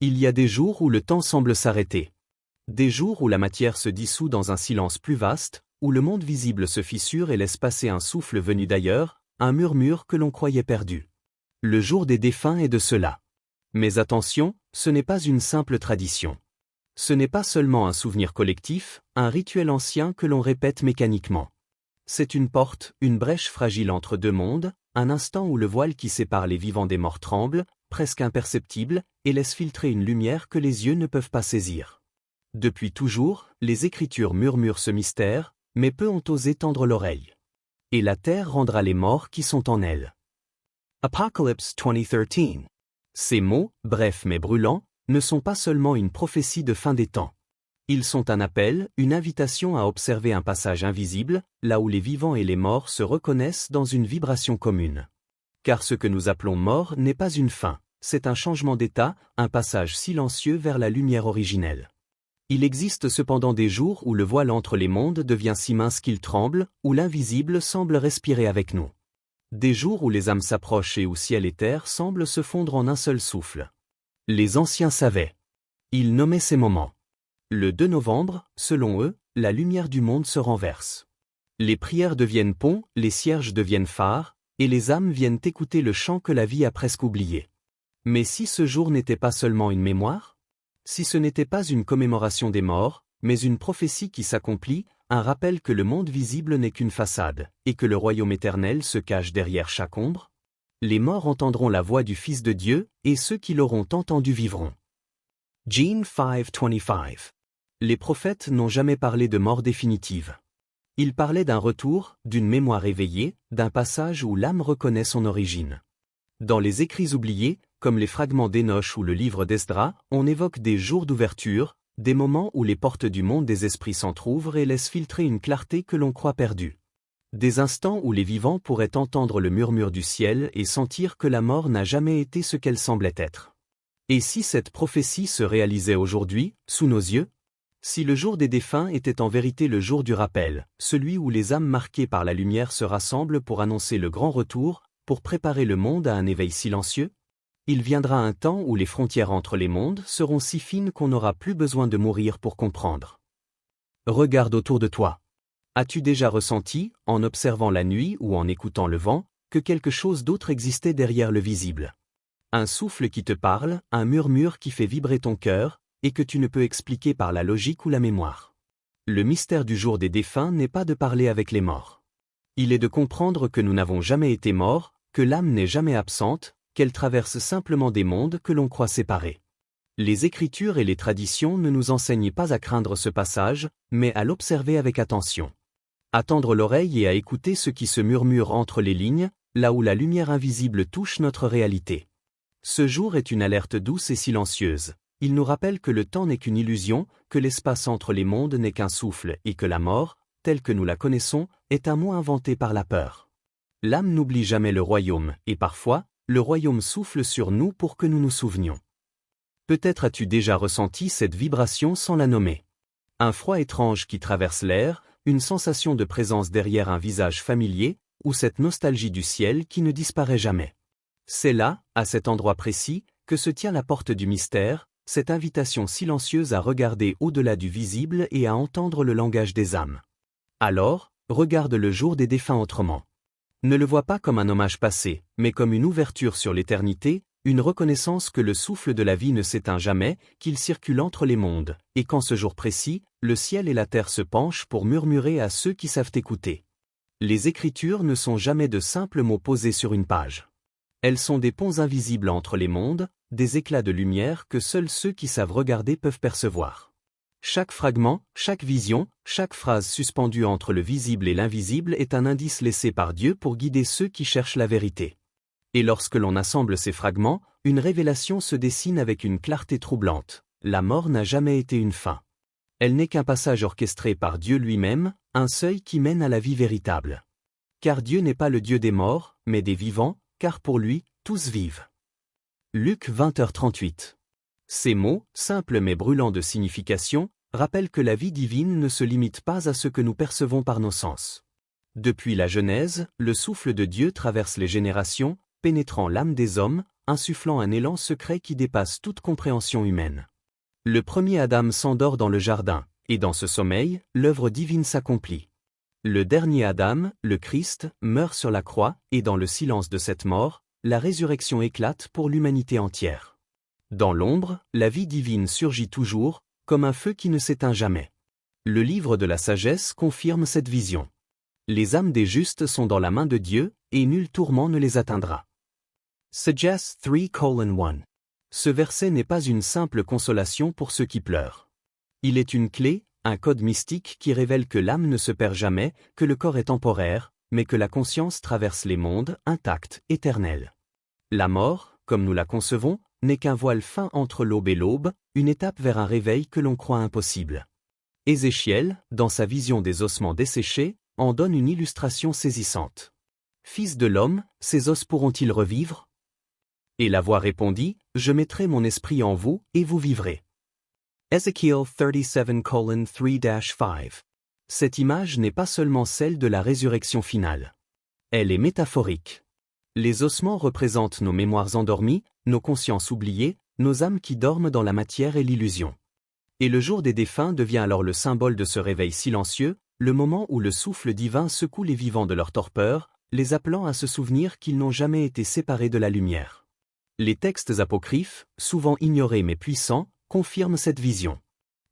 Il y a des jours où le temps semble s'arrêter. Des jours où la matière se dissout dans un silence plus vaste, où le monde visible se fissure et laisse passer un souffle venu d'ailleurs, un murmure que l'on croyait perdu. Le jour des défunts est de cela. Mais attention, ce n'est pas une simple tradition. Ce n'est pas seulement un souvenir collectif, un rituel ancien que l'on répète mécaniquement. C'est une porte, une brèche fragile entre deux mondes, un instant où le voile qui sépare les vivants des morts tremble, presque imperceptible, et laisse filtrer une lumière que les yeux ne peuvent pas saisir. Depuis toujours, les Écritures murmurent ce mystère, mais peu ont osé tendre l'oreille. Et la terre rendra les morts qui sont en elle. Apocalypse 2013. Ces mots, brefs mais brûlants, ne sont pas seulement une prophétie de fin des temps. Ils sont un appel, une invitation à observer un passage invisible, là où les vivants et les morts se reconnaissent dans une vibration commune. Car ce que nous appelons mort n'est pas une fin, c'est un changement d'état, un passage silencieux vers la lumière originelle. Il existe cependant des jours où le voile entre les mondes devient si mince qu'il tremble, où l'invisible semble respirer avec nous. Des jours où les âmes s'approchent et où ciel et terre semblent se fondre en un seul souffle. Les anciens savaient. Ils nommaient ces moments. Le 2 novembre, selon eux, la lumière du monde se renverse. Les prières deviennent ponts, les cierges deviennent phares, et les âmes viennent écouter le chant que la vie a presque oublié. Mais si ce jour n'était pas seulement une mémoire? Si ce n'était pas une commémoration des morts, mais une prophétie qui s'accomplit, un rappel que le monde visible n'est qu'une façade, et que le royaume éternel se cache derrière chaque ombre? Les morts entendront la voix du Fils de Dieu, et ceux qui l'auront entendu vivront. Gene 5:25. Les prophètes n'ont jamais parlé de mort définitive. Ils parlaient d'un retour, d'une mémoire éveillée, d'un passage où l'âme reconnaît son origine. Dans les écrits oubliés, comme les fragments d'Énoch ou le livre d'Esdras, on évoque des jours d'ouverture, des moments où les portes du monde des esprits s'entr'ouvrent et laissent filtrer une clarté que l'on croit perdue. Des instants où les vivants pourraient entendre le murmure du ciel et sentir que la mort n'a jamais été ce qu'elle semblait être. Et si cette prophétie se réalisait aujourd'hui, sous nos yeux? Si le jour des défunts était en vérité le jour du rappel, celui où les âmes marquées par la lumière se rassemblent pour annoncer le grand retour, pour préparer le monde à un éveil silencieux? Il viendra un temps où les frontières entre les mondes seront si fines qu'on n'aura plus besoin de mourir pour comprendre. Regarde autour de toi. As-tu déjà ressenti, en observant la nuit ou en écoutant le vent, que quelque chose d'autre existait derrière le visible? Un souffle qui te parle, un murmure qui fait vibrer ton cœur, et que tu ne peux expliquer par la logique ou la mémoire. Le mystère du jour des défunts n'est pas de parler avec les morts. Il est de comprendre que nous n'avons jamais été morts, que l'âme n'est jamais absente, qu'elle traverse simplement des mondes que l'on croit séparés. Les Écritures et les traditions ne nous enseignent pas à craindre ce passage, mais à l'observer avec attention. À tendre l'oreille et à écouter ce qui se murmure entre les lignes, là où la lumière invisible touche notre réalité. Ce jour est une alerte douce et silencieuse. Il nous rappelle que le temps n'est qu'une illusion, que l'espace entre les mondes n'est qu'un souffle et que la mort, telle que nous la connaissons, est un mot inventé par la peur. L'âme n'oublie jamais le royaume, et parfois, le royaume souffle sur nous pour que nous nous souvenions. Peut-être as-tu déjà ressenti cette vibration sans la nommer. Un froid étrange qui traverse l'air, une sensation de présence derrière un visage familier, ou cette nostalgie du ciel qui ne disparaît jamais. C'est là, à cet endroit précis, que se tient la porte du mystère, cette invitation silencieuse à regarder au-delà du visible et à entendre le langage des âmes. Alors, regarde le jour des défunts autrement. Ne le vois pas comme un hommage passé, mais comme une ouverture sur l'éternité, une reconnaissance que le souffle de la vie ne s'éteint jamais, qu'il circule entre les mondes, et qu'en ce jour précis, le ciel et la terre se penchent pour murmurer à ceux qui savent écouter. Les Écritures ne sont jamais de simples mots posés sur une page. Elles sont des ponts invisibles entre les mondes, des éclats de lumière que seuls ceux qui savent regarder peuvent percevoir. Chaque fragment, chaque vision, chaque phrase suspendue entre le visible et l'invisible est un indice laissé par Dieu pour guider ceux qui cherchent la vérité. Et lorsque l'on assemble ces fragments, une révélation se dessine avec une clarté troublante. La mort n'a jamais été une fin. Elle n'est qu'un passage orchestré par Dieu lui-même, un seuil qui mène à la vie véritable. Car Dieu n'est pas le Dieu des morts, mais des vivants, car pour lui, tous vivent. Luc 20h38. Ces mots, simples mais brûlants de signification, rappellent que la vie divine ne se limite pas à ce que nous percevons par nos sens. Depuis la Genèse, le souffle de Dieu traverse les générations, pénétrant l'âme des hommes, insufflant un élan secret qui dépasse toute compréhension humaine. Le premier Adam s'endort dans le jardin, et dans ce sommeil, l'œuvre divine s'accomplit. Le dernier Adam, le Christ, meurt sur la croix, et dans le silence de cette mort, la résurrection éclate pour l'humanité entière. Dans l'ombre, la vie divine surgit toujours, comme un feu qui ne s'éteint jamais. Le livre de la sagesse confirme cette vision. Les âmes des justes sont dans la main de Dieu, et nul tourment ne les atteindra. Sagesse 3:1. Ce verset n'est pas une simple consolation pour ceux qui pleurent. Il est une clé, un code mystique qui révèle que l'âme ne se perd jamais, que le corps est temporaire, mais que la conscience traverse les mondes, intacte, éternelle. La mort, comme nous la concevons, n'est qu'un voile fin entre l'aube et l'aube, une étape vers un réveil que l'on croit impossible. Ézéchiel, dans sa vision des ossements desséchés, en donne une illustration saisissante. « Fils de l'homme, ces os pourront-ils revivre ?» Et la voix répondit, « Je mettrai mon esprit en vous, et vous vivrez. » Ezekiel 37:3-5. Cette image n'est pas seulement celle de la résurrection finale. Elle est métaphorique. Les ossements représentent nos mémoires endormies, nos consciences oubliées, nos âmes qui dorment dans la matière et l'illusion. Et le jour des défunts devient alors le symbole de ce réveil silencieux, le moment où le souffle divin secoue les vivants de leur torpeur, les appelant à se souvenir qu'ils n'ont jamais été séparés de la lumière. Les textes apocryphes, souvent ignorés mais puissants, confirment cette vision.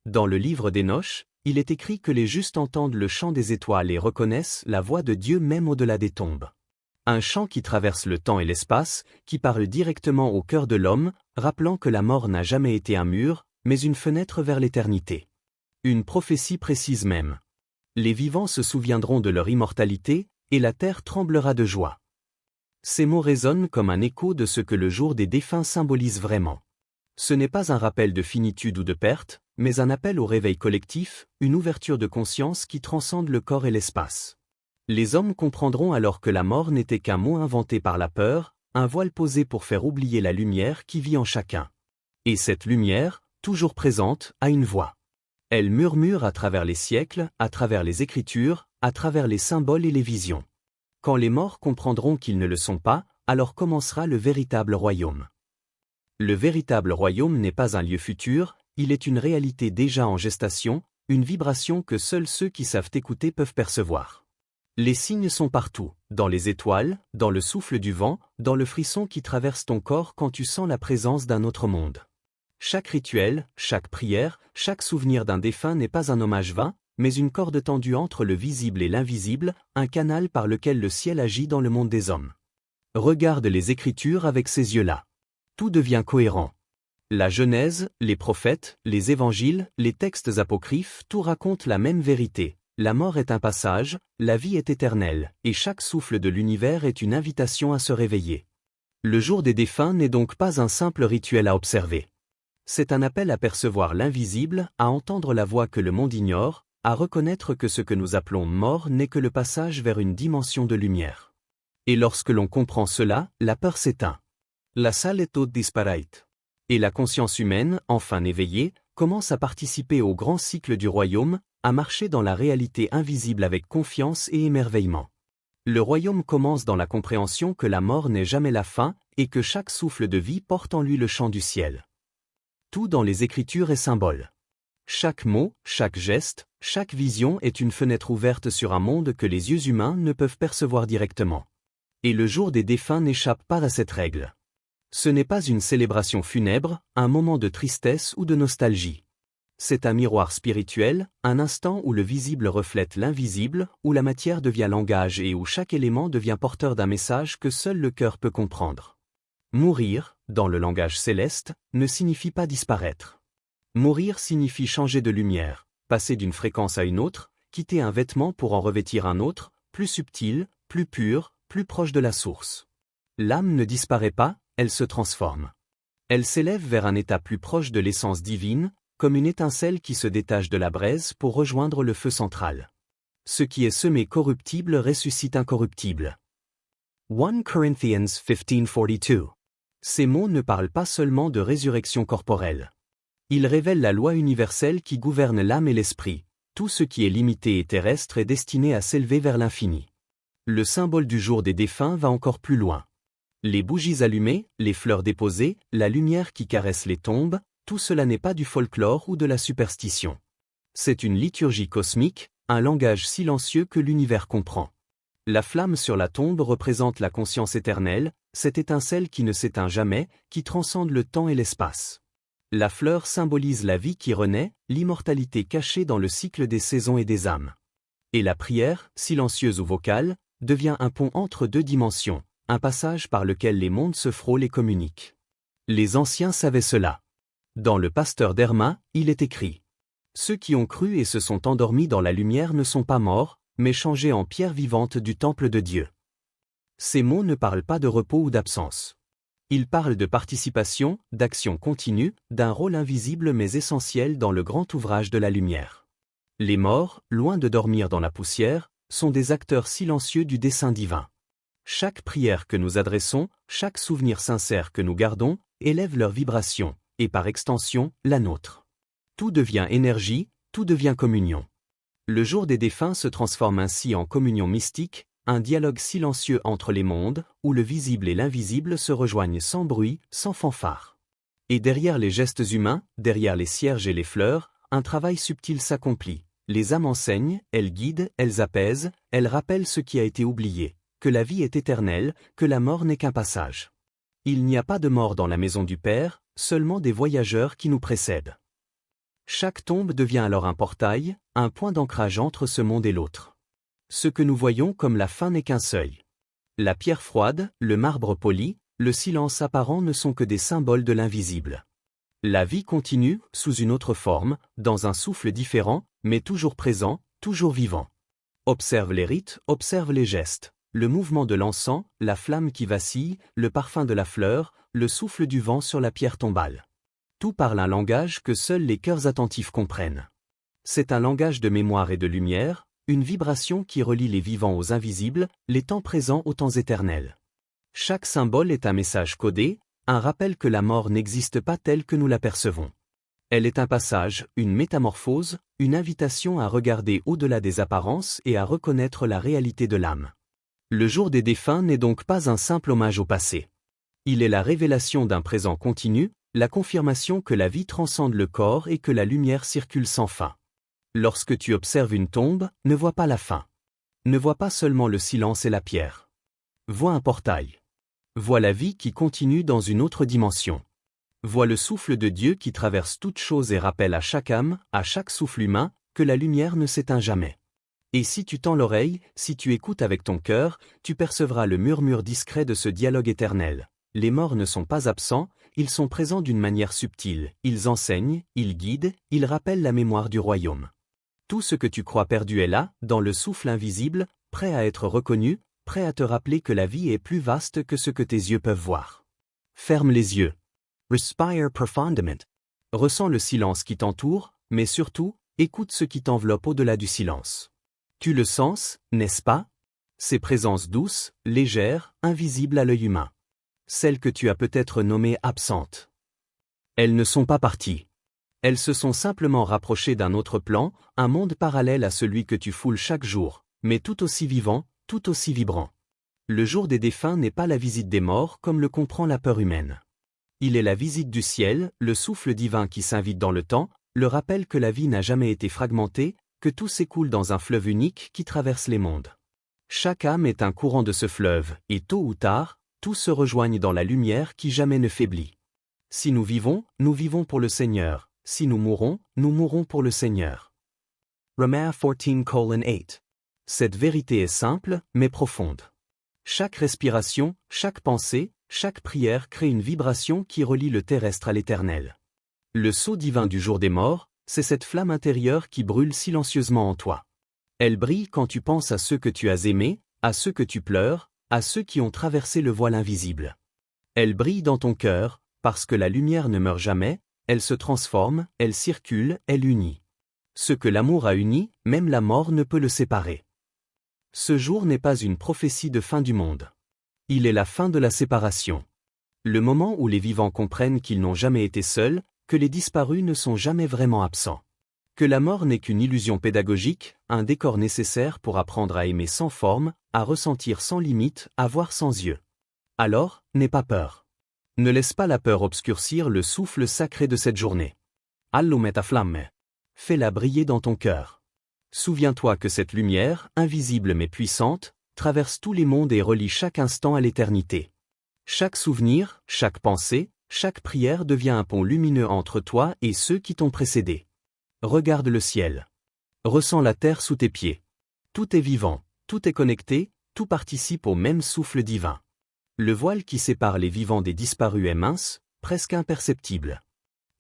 Dans le livre d'Hénoch, il est écrit que les justes entendent le chant des étoiles et reconnaissent la voix de Dieu même au-delà des tombes. Un chant qui traverse le temps et l'espace, qui parle directement au cœur de l'homme, rappelant que la mort n'a jamais été un mur, mais une fenêtre vers l'éternité. Une prophétie précise même. Les vivants se souviendront de leur immortalité, et la terre tremblera de joie. Ces mots résonnent comme un écho de ce que le jour des défunts symbolise vraiment. Ce n'est pas un rappel de finitude ou de perte, mais un appel au réveil collectif, une ouverture de conscience qui transcende le corps et l'espace. Les hommes comprendront alors que la mort n'était qu'un mot inventé par la peur, un voile posé pour faire oublier la lumière qui vit en chacun. Et cette lumière, toujours présente, a une voix. Elle murmure à travers les siècles, à travers les écritures, à travers les symboles et les visions. Quand les morts comprendront qu'ils ne le sont pas, alors commencera le véritable royaume. Le véritable royaume n'est pas un lieu futur, il est une réalité déjà en gestation, une vibration que seuls ceux qui savent écouter peuvent percevoir. Les signes sont partout, dans les étoiles, dans le souffle du vent, dans le frisson qui traverse ton corps quand tu sens la présence d'un autre monde. Chaque rituel, chaque prière, chaque souvenir d'un défunt n'est pas un hommage vain, mais une corde tendue entre le visible et l'invisible, un canal par lequel le ciel agit dans le monde des hommes. Regarde les Écritures avec ces yeux-là. Tout devient cohérent. La Genèse, les prophètes, les évangiles, les textes apocryphes, tout raconte la même vérité. La mort est un passage, la vie est éternelle, et chaque souffle de l'univers est une invitation à se réveiller. Le jour des défunts n'est donc pas un simple rituel à observer. C'est un appel à percevoir l'invisible, à entendre la voix que le monde ignore, à reconnaître que ce que nous appelons mort n'est que le passage vers une dimension de lumière. Et lorsque l'on comprend cela, la peur s'éteint. La salето disparaît. Et la conscience humaine, enfin éveillée, commence à participer au grand cycle du royaume, à marcher dans la réalité invisible avec confiance et émerveillement. Le royaume commence dans la compréhension que la mort n'est jamais la fin, et que chaque souffle de vie porte en lui le chant du ciel. Tout dans les Écritures est symbole. Chaque mot, chaque geste, chaque vision est une fenêtre ouverte sur un monde que les yeux humains ne peuvent percevoir directement. Et le jour des défunts n'échappe pas à cette règle. Ce n'est pas une célébration funèbre, un moment de tristesse ou de nostalgie. C'est un miroir spirituel, un instant où le visible reflète l'invisible, où la matière devient langage et où chaque élément devient porteur d'un message que seul le cœur peut comprendre. Mourir, dans le langage céleste, ne signifie pas disparaître. Mourir signifie changer de lumière, passer d'une fréquence à une autre, quitter un vêtement pour en revêtir un autre, plus subtil, plus pur, plus proche de la source. L'âme ne disparaît pas, elle se transforme. Elle s'élève vers un état plus proche de l'essence divine, comme une étincelle qui se détache de la braise pour rejoindre le feu central. Ce qui est semé corruptible ressuscite incorruptible. 1 Corinthians 15:42. Ces mots ne parlent pas seulement de résurrection corporelle. Ils révèlent la loi universelle qui gouverne l'âme et l'esprit. Tout ce qui est limité et terrestre est destiné à s'élever vers l'infini. Le symbole du jour des défunts va encore plus loin. Les bougies allumées, les fleurs déposées, la lumière qui caresse les tombes, tout cela n'est pas du folklore ou de la superstition. C'est une liturgie cosmique, un langage silencieux que l'univers comprend. La flamme sur la tombe représente la conscience éternelle, cette étincelle qui ne s'éteint jamais, qui transcende le temps et l'espace. La fleur symbolise la vie qui renaît, l'immortalité cachée dans le cycle des saisons et des âmes. Et la prière, silencieuse ou vocale, devient un pont entre deux dimensions, un passage par lequel les mondes se frôlent et communiquent. Les anciens savaient cela. Dans le Pasteur d'Hermas, il est écrit « Ceux qui ont cru et se sont endormis dans la lumière ne sont pas morts, mais changés en pierre vivante du temple de Dieu. » Ces mots ne parlent pas de repos ou d'absence. Ils parlent de participation, d'action continue, d'un rôle invisible mais essentiel dans le grand ouvrage de la lumière. Les morts, loin de dormir dans la poussière, sont des acteurs silencieux du dessein divin. Chaque prière que nous adressons, chaque souvenir sincère que nous gardons, élève leur vibration, et par extension, la nôtre. Tout devient énergie, tout devient communion. Le jour des défunts se transforme ainsi en communion mystique, un dialogue silencieux entre les mondes, où le visible et l'invisible se rejoignent sans bruit, sans fanfare. Et derrière les gestes humains, derrière les cierges et les fleurs, un travail subtil s'accomplit. Les âmes enseignent, elles guident, elles apaisent, elles rappellent ce qui a été oublié, que la vie est éternelle, que la mort n'est qu'un passage. Il n'y a pas de mort dans la maison du Père, seulement des voyageurs qui nous précèdent. Chaque tombe devient alors un portail, un point d'ancrage entre ce monde et l'autre. Ce que nous voyons comme la fin n'est qu'un seuil. La pierre froide, le marbre poli, le silence apparent ne sont que des symboles de l'invisible. La vie continue, sous une autre forme, dans un souffle différent, mais toujours présent, toujours vivant. Observe les rites, observe les gestes, le mouvement de l'encens, la flamme qui vacille, le parfum de la fleur, le souffle du vent sur la pierre tombale. Tout parle un langage que seuls les cœurs attentifs comprennent. C'est un langage de mémoire et de lumière, une vibration qui relie les vivants aux invisibles, les temps présents aux temps éternels. Chaque symbole est un message codé, un rappel que la mort n'existe pas telle que nous l'apercevons. Elle est un passage, une métamorphose, une invitation à regarder au-delà des apparences et à reconnaître la réalité de l'âme. Le jour des défunts n'est donc pas un simple hommage au passé. Il est la révélation d'un présent continu, la confirmation que la vie transcende le corps et que la lumière circule sans fin. Lorsque tu observes une tombe, ne vois pas la fin. Ne vois pas seulement le silence et la pierre. Vois un portail. Vois la vie qui continue dans une autre dimension. Vois le souffle de Dieu qui traverse toute chose et rappelle à chaque âme, à chaque souffle humain, que la lumière ne s'éteint jamais. Et si tu tends l'oreille, si tu écoutes avec ton cœur, tu percevras le murmure discret de ce dialogue éternel. Les morts ne sont pas absents, ils sont présents d'une manière subtile, ils enseignent, ils guident, ils rappellent la mémoire du royaume. Tout ce que tu crois perdu est là, dans le souffle invisible, prêt à être reconnu, prêt à te rappeler que la vie est plus vaste que ce que tes yeux peuvent voir. Ferme les yeux. Respire profondément. Ressens le silence qui t'entoure, mais surtout, écoute ce qui t'enveloppe au-delà du silence. Tu le sens, n'est-ce pas? Ces présences douces, légères, invisibles à l'œil humain. Celles que tu as peut-être nommées absentes. Elles ne sont pas parties. Elles se sont simplement rapprochées d'un autre plan, un monde parallèle à celui que tu foules chaque jour, mais tout aussi vivant, tout aussi vibrant. Le jour des défunts n'est pas la visite des morts comme le comprend la peur humaine. Il est la visite du ciel, le souffle divin qui s'invite dans le temps, le rappel que la vie n'a jamais été fragmentée, que tout s'écoule dans un fleuve unique qui traverse les mondes. Chaque âme est un courant de ce fleuve, et tôt ou tard, tous se rejoignent dans la lumière qui jamais ne faiblit. Si nous vivons pour le Seigneur. Si nous mourrons pour le Seigneur. Romains 14:8. Cette vérité est simple, mais profonde. Chaque respiration, chaque pensée, chaque prière crée une vibration qui relie le terrestre à l'éternel. Le sceau divin du jour des morts, c'est cette flamme intérieure qui brûle silencieusement en toi. Elle brille quand tu penses à ceux que tu as aimés, à ceux que tu pleures, à ceux qui ont traversé le voile invisible. Elle brille dans ton cœur, parce que la lumière ne meurt jamais, elle se transforme, elle circule, elle unit. Ce que l'amour a uni, même la mort ne peut le séparer. Ce jour n'est pas une prophétie de fin du monde. Il est la fin de la séparation. Le moment où les vivants comprennent qu'ils n'ont jamais été seuls, que les disparus ne sont jamais vraiment absents. Que la mort n'est qu'une illusion pédagogique, un décor nécessaire pour apprendre à aimer sans forme, à ressentir sans limite, à voir sans yeux. Alors, n'aie pas peur. Ne laisse pas la peur obscurcir le souffle sacré de cette journée. Allumma ta flamme. Fais-la briller dans ton cœur. Souviens-toi que cette lumière, invisible mais puissante, traverse tous les mondes et relie chaque instant à l'éternité. Chaque souvenir, chaque pensée, chaque prière devient un pont lumineux entre toi et ceux qui t'ont précédé. Regarde le ciel. Ressens la terre sous tes pieds. Tout est vivant, tout est connecté, tout participe au même souffle divin. Le voile qui sépare les vivants des disparus est mince, presque imperceptible.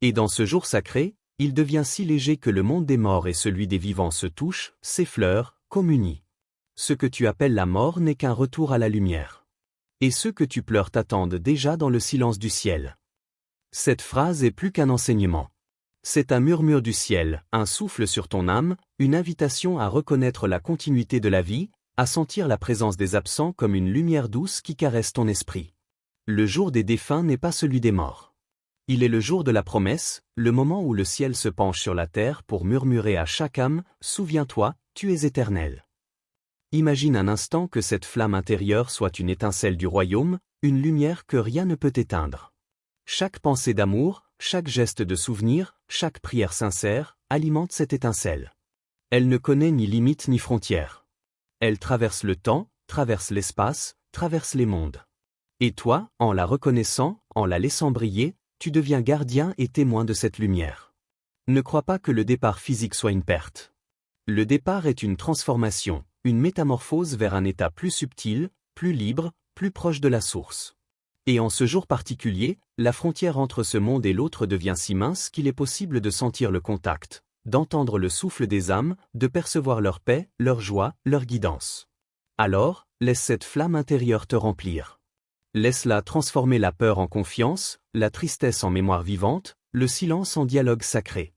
Et dans ce jour sacré, il devient si léger que le monde des morts et celui des vivants se touchent, s'effleurent, communient. Ce que tu appelles la mort n'est qu'un retour à la lumière. Et ceux que tu pleures t'attendent déjà dans le silence du ciel. Cette phrase est plus qu'un enseignement. C'est un murmure du ciel, un souffle sur ton âme, une invitation à reconnaître la continuité de la vie, à sentir la présence des absents comme une lumière douce qui caresse ton esprit. Le jour des défunts n'est pas celui des morts. Il est le jour de la promesse, le moment où le ciel se penche sur la terre pour murmurer à chaque âme, « Souviens-toi, tu es éternel ». Imagine un instant que cette flamme intérieure soit une étincelle du royaume, une lumière que rien ne peut éteindre. Chaque pensée d'amour, chaque geste de souvenir, chaque prière sincère, alimente cette étincelle. Elle ne connaît ni limite ni frontière. Elle traverse le temps, traverse l'espace, traverse les mondes. Et toi, en la reconnaissant, en la laissant briller, tu deviens gardien et témoin de cette lumière. Ne crois pas que le départ physique soit une perte. Le départ est une transformation, une métamorphose vers un état plus subtil, plus libre, plus proche de la source. Et en ce jour particulier, la frontière entre ce monde et l'autre devient si mince qu'il est possible de sentir le contact, d'entendre le souffle des âmes, de percevoir leur paix, leur joie, leur guidance. Alors, laisse cette flamme intérieure te remplir. Laisse-la transformer la peur en confiance, la tristesse en mémoire vivante, le silence en dialogue sacré.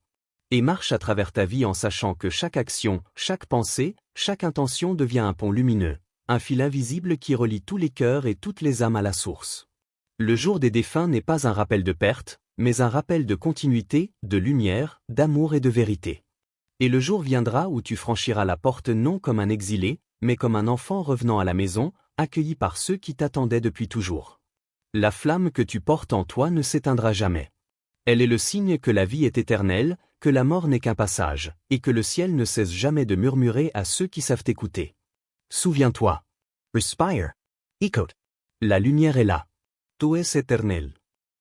Et marche à travers ta vie en sachant que chaque action, chaque pensée, chaque intention devient un pont lumineux, un fil invisible qui relie tous les cœurs et toutes les âmes à la source. Le jour des défunts n'est pas un rappel de perte, mais un rappel de continuité, de lumière, d'amour et de vérité. Et le jour viendra où tu franchiras la porte non comme un exilé, mais comme un enfant revenant à la maison, accueilli par ceux qui t'attendaient depuis toujours. La flamme que tu portes en toi ne s'éteindra jamais. Elle est le signe que la vie est éternelle, que la mort n'est qu'un passage, et que le ciel ne cesse jamais de murmurer à ceux qui savent écouter. Souviens-toi. Respire. Écoute. La lumière est là. Tu es éternel.